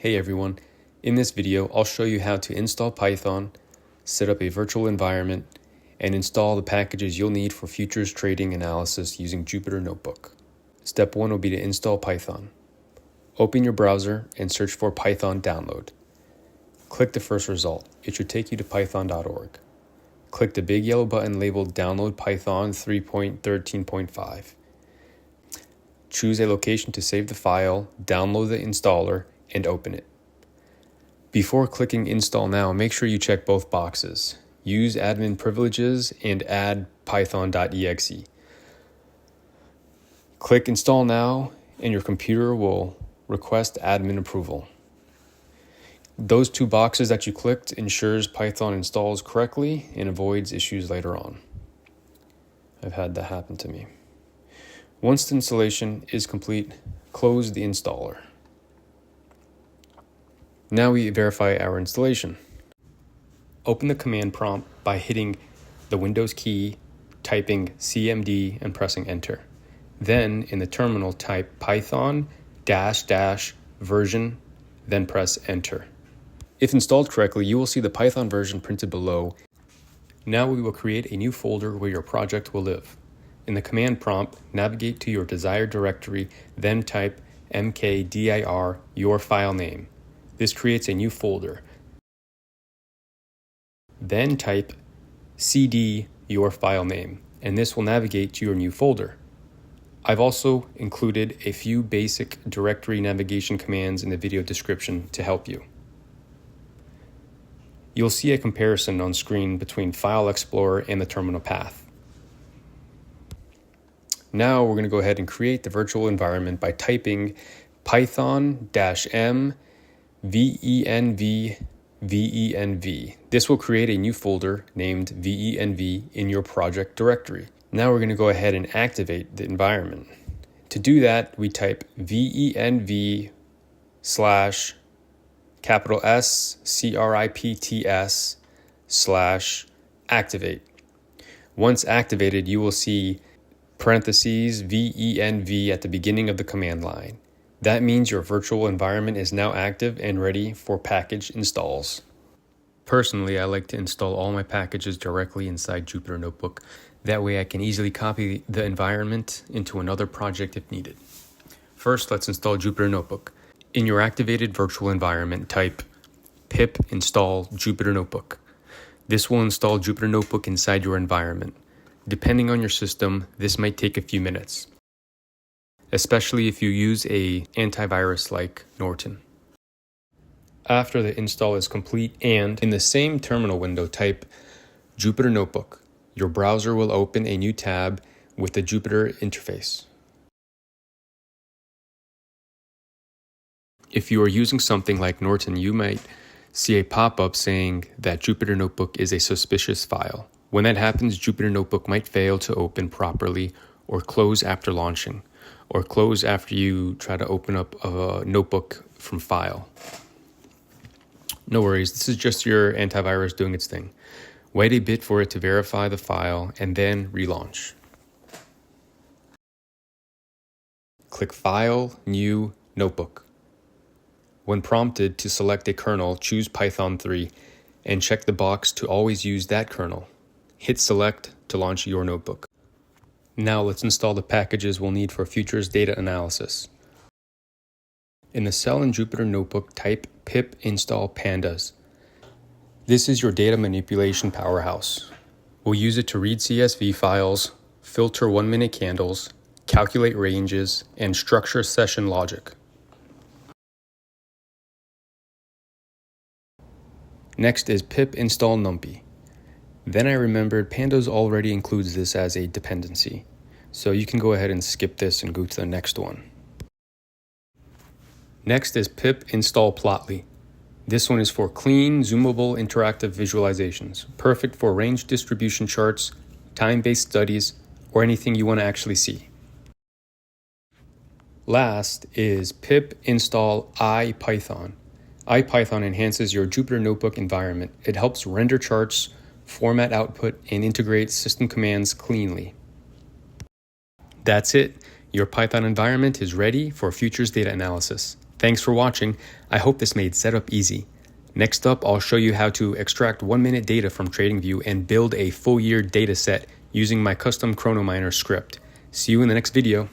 Hey everyone, in this video I'll show you how to install Python, set up a virtual environment, and install the packages you'll need for futures trading analysis using Jupyter Notebook. Step 1 will be to install Python. Open your browser and search for Python download. Click the first result. It should take you to python.org. Click the big yellow button labeled Download Python 3.13.5. Choose a location to save the file, download the installer, and open it. Before clicking Install Now, make sure you check both boxes. Use admin privileges and add python.exe. Click Install Now, and your computer will request admin approval. Those two boxes that you clicked ensures Python installs correctly and avoids issues later on. I've had that happen to me. Once the installation is complete, close the installer. Now we verify our installation. Open the command prompt by hitting the Windows key, typing CMD, and pressing Enter. Then in the terminal type Python --version, then press Enter. If installed correctly, you will see the Python version printed below. Now we will create a new folder where your project will live. In the command prompt, navigate to your desired directory, then type mkdir, your file name. This creates a new folder. Then type cd, your file name, and this will navigate to your new folder. I've also included a few basic directory navigation commands in the video description to help you. You'll see a comparison on screen between File Explorer and the terminal path. Now we're going to go ahead and create the virtual environment by typing python-m venv. This will create a new folder named venv in your project directory. Now we're going to go ahead and activate the environment. To do that, we type venv/S /activate. Once activated, you will see parentheses venv at the beginning of the command line. That means your virtual environment is now active and ready for package installs. Personally, I like to install all my packages directly inside Jupyter Notebook. That way I can easily copy the environment into another project if needed. First, let's install Jupyter Notebook. In your activated virtual environment, type pip install Jupyter Notebook. This will install Jupyter Notebook inside your environment. Depending on your system, this might take a few minutes, especially if you use an antivirus like Norton. After the install is complete and in the same terminal window type Jupyter Notebook, your browser will open a new tab with the Jupyter interface. If you are using something like Norton, you might see a pop-up saying that Jupyter Notebook is a suspicious file. When that happens, Jupyter Notebook might fail to open properly or close after launching, or close after you try to open up a notebook from file. No worries, this is just your antivirus doing its thing. Wait a bit for it to verify the file and then relaunch. Click File, New, Notebook. When prompted to select a kernel, choose Python 3 and check the box to always use that kernel. Hit Select to launch your notebook. Now let's install the packages we'll need for futures data analysis. In the cell in Jupyter Notebook, type pip install pandas. This is your data manipulation powerhouse. We'll use it to read CSV files, filter 1-minute candles, calculate ranges, and structure session logic. Next is pip install numpy. Then I remembered pandas already includes this as a dependency, so you can go ahead and skip this and go to the next one. Next is pip install plotly. This one is for clean, zoomable, interactive visualizations, perfect for range distribution charts, time-based studies, or anything you want to actually see. Last is pip install IPython. IPython enhances your Jupyter Notebook environment. It helps render charts, format output, and integrate system commands cleanly. That's it. Your Python environment is ready for futures data analysis. Thanks for watching. I hope this made setup easy. Next up, I'll show you how to extract 1-minute data from TradingView and build a full year data set using my custom ChronoMiner script. See you in the next video.